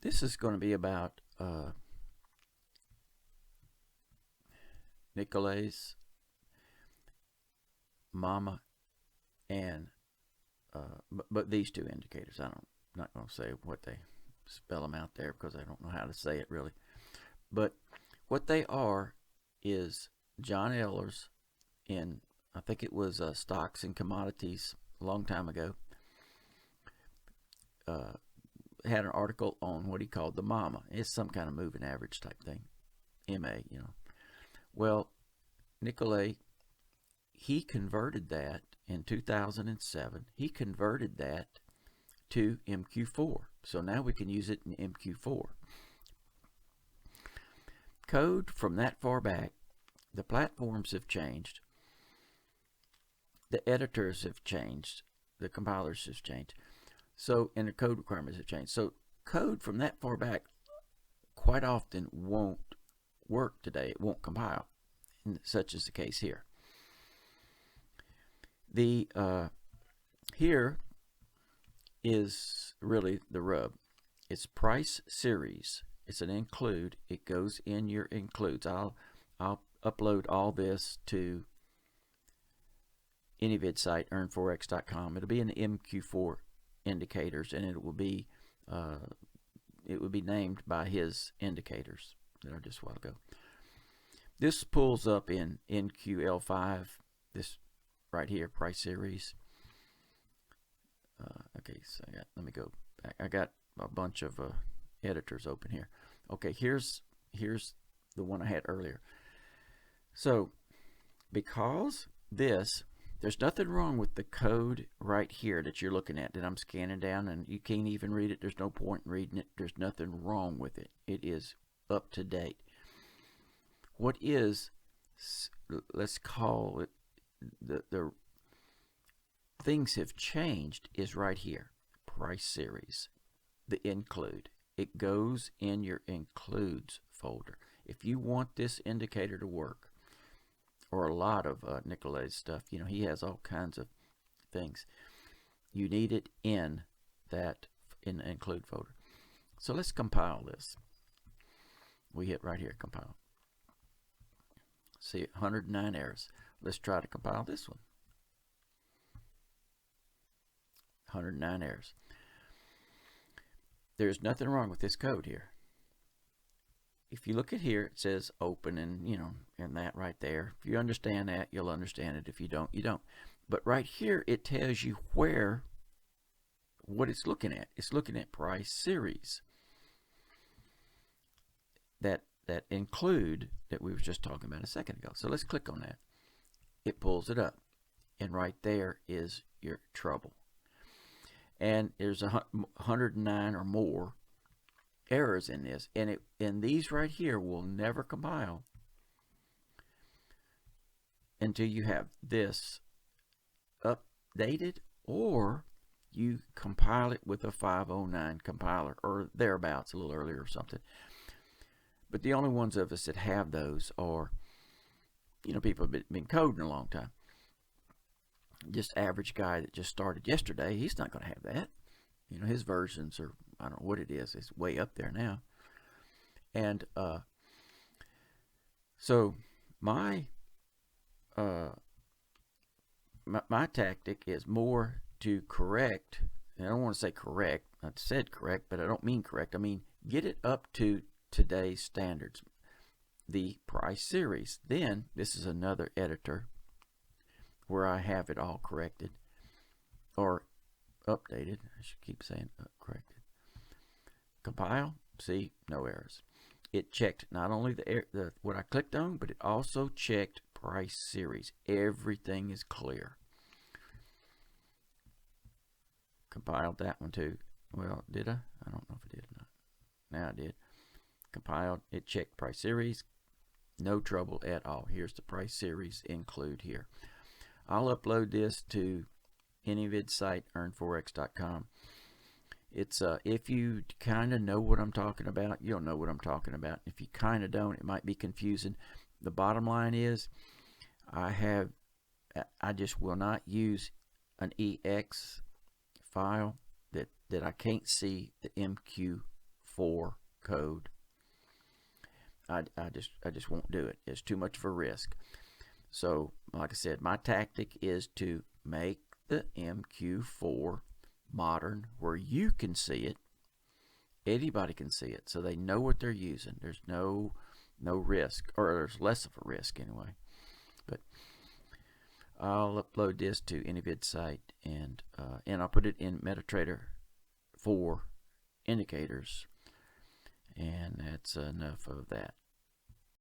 This is going to be about Nikolay's mama and but these two indicators. I'm not going to say what they spell them out there because I don't know how to say it really. But what they are is John Elher's in, I think it was Stocks and Commodities a long time ago, had an article on what he called the mama. It's some kind of moving average type thing, MA, you know. Well, Nikolay, he converted that in 2007. He converted that to mq4. So now we can use it in mq4. Code from that far back, the platforms have changed. The editors have changed. The compilers have changed. So, and the code requirements have changed. So code from that far back quite often won't work today. It won't compile. And such is the case here. The here is really the rub. It's price series. It's an include. It goes in your includes. I'll upload all this to enivid site, earn4x.com. It'll be in the mq4 indicators, and it will be named by his indicators that are just a while ago. This pulls up in NQL5, this right here, price series. Okay, so let me go back. I got a bunch of editors open here. Okay, here's the one I had earlier. So because there's nothing wrong with the code right here that you're looking at that I'm scanning down, and you can't even read it. There's no point in reading it. There's nothing wrong with it. It is up to date. What is, let's call it, the things have changed is right here. Price series, the include. It goes in your includes folder. If you want this indicator to work, or a lot of Nikolay's stuff, you know, he has all kinds of things. You need it in that in the include folder. So let's compile this. We hit right here, compile. See, 109 errors. Let's try to compile this one. 109 errors. There's nothing wrong with this code here. If you look at here, it says open, and you know, and that right there. If you understand that, you'll understand it. If you don't, you don't. But right here, it tells you what it's looking at. It's looking at price series. That include that we were just talking about a second ago. So let's click on that. It pulls it up, and right there is your trouble. And there's 109 or more errors in this, and these right here will never compile until you have this updated, or you compile it with a 509 compiler or thereabouts, a little earlier or something. But the only ones of us that have those are, you know, people have been coding a long time. Just average guy that just started yesterday, he's not going to have that. You know, his versions are, I don't know what it is. It's way up there now. And so my tactic is more to correct. And I don't want to say correct. I said correct, but I don't mean correct. I mean get it up to today's standards, the price series. Then this is another editor where I have it all corrected or updated. I should keep saying corrected. Compile. See, no errors. It checked not only the what I clicked on, but it also checked price series. Everything is clear. Compiled that one too. Well, did I? I don't know if I did or not. Now I did. Compiled. It checked price series. No trouble at all. Here's the price series include here. I'll upload this to enivid site, earn4x.com. It's if you kind of know what I'm talking about, you'll know what I'm talking about. If you kind of don't, it might be confusing. The bottom line is I just will not use an EX file that I can't see the mq4 code. I just won't do it. It's too much of a risk. So, like I said, my tactic is to make the mq4 modern where you can see it. Anybody can see it, so they know what they're using. There's no risk, or there's less of a risk anyway. But I'll upload this to enivid site, and I'll put it in MetaTrader for indicators, and that's enough of that.